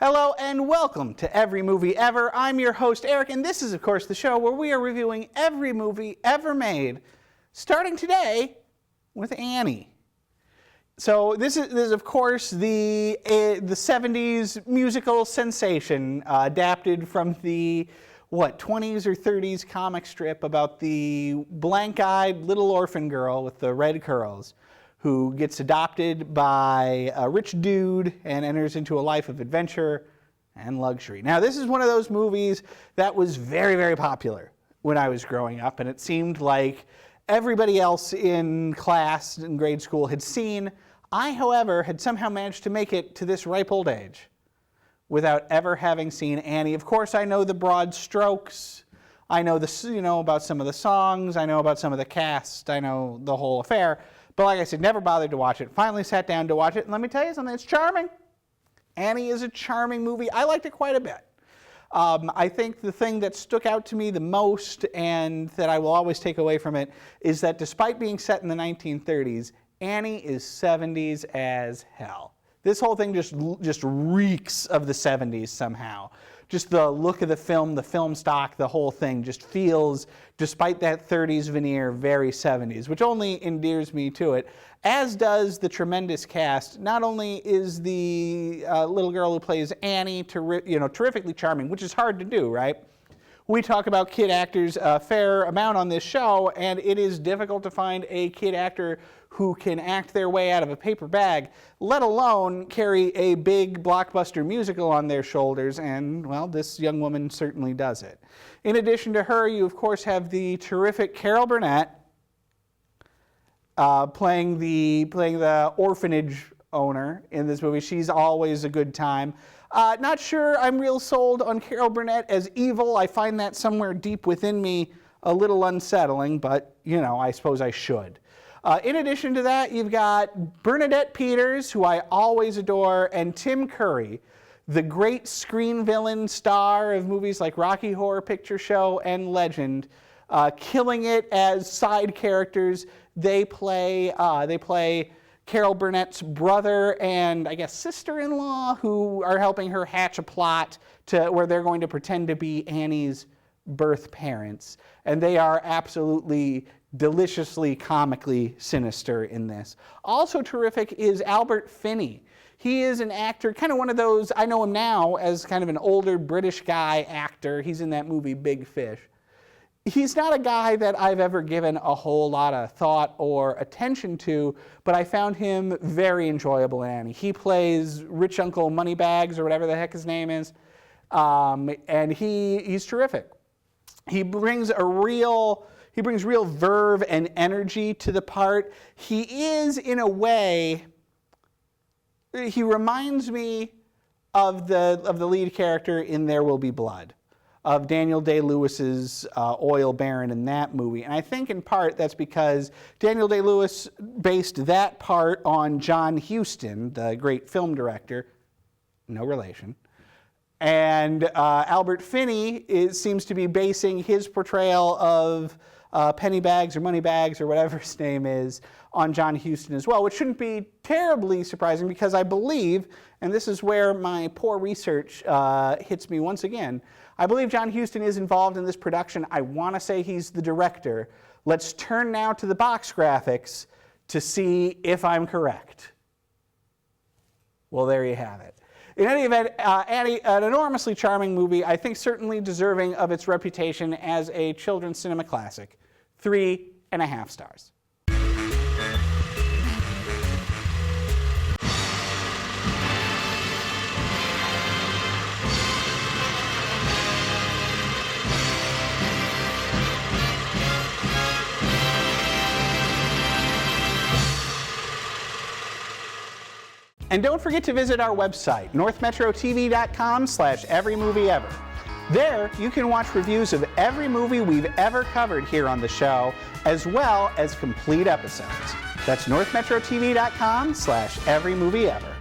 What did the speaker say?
Hello and welcome to Every Movie Ever. I'm your host, Eric, and this is, of course, the show where we are reviewing every movie ever made, starting today with Annie. So this is of course, the 70s musical sensation adapted from the, 20s or 30s comic strip about the blank-eyed little orphan girl with the red curls who gets adopted by a rich dude and enters into a life of adventure and luxury. Now, this is one of those movies that was very, very popular when I was growing up, and it seemed like everybody else in class in grade school had seen. I, however, had somehow managed to make it to this ripe old age without ever having seen Annie. Of course, I know the broad strokes. I know about some of the songs. I know about some of the cast. I know the whole affair. But like I said, never bothered to watch it. Finally sat down to watch it, and let me tell you something, it's charming. Annie is a charming movie. I liked it quite a bit. I think the thing that stuck out to me the most and that I will always take away from it is that despite being set in the 1930s, Annie is 70s as hell. This whole thing just reeks of the 70s somehow. Just the look of the film stock, the whole thing just feels, despite that 30s veneer, very 70s, which only endears me to it, as does the tremendous cast. Not only is the little girl who plays Annie terrifically charming, which is hard to do, right? We talk about kid actors a fair amount on this show, and it is difficult to find a kid actor who can act their way out of a paper bag, let alone carry a big blockbuster musical on their shoulders, and, well, this young woman certainly does it. In addition to her, you, of course, have the terrific Carol Burnett playing the orphanage owner in this movie. She's always a good time. Not sure I'm real sold on Carol Burnett as evil. I find that somewhere deep within me a little unsettling, but, I suppose I should. In addition to that, you've got Bernadette Peters, who I always adore, and Tim Curry, the great screen villain star of movies like Rocky Horror Picture Show and Legend, killing it as side characters. They play Carol Burnett's brother and, I guess, sister-in-law, who are helping her hatch a plot where they're going to pretend to be Annie's birth parents. And they are absolutely deliciously, comically sinister in this. Also terrific is Albert Finney. He is an actor, kind of one of those, I know him now as kind of an older British guy actor. He's in that movie Big Fish. He's not a guy that I've ever given a whole lot of thought or attention to, but I found him very enjoyable in Annie. He plays Rich Uncle Moneybags, or whatever the heck his name is, and he's terrific. He brings real verve and energy to the part. He is, in a way, he reminds me of the lead character in There Will Be Blood, of Daniel Day-Lewis's oil baron in that movie. And I think in part that's because Daniel Day-Lewis based that part on John Huston, the great film director, no relation. And Albert Finney seems to be basing his portrayal of Pennybags or Moneybags or whatever his name is on John Huston as well, which shouldn't be terribly surprising because I believe, and this is where my poor research hits me once again, I believe John Huston is involved in this production. I want to say he's the director. Let's turn now to the box graphics to see if I'm correct. Well, there you have it. In any event, Annie, an enormously charming movie, I think certainly deserving of its reputation as a children's cinema classic. 3.5 stars. And don't forget to visit our website, northmetrotv.com/everymovieever. There, you can watch reviews of every movie we've ever covered here on the show, as well as complete episodes. That's northmetrotv.com/everymovieever.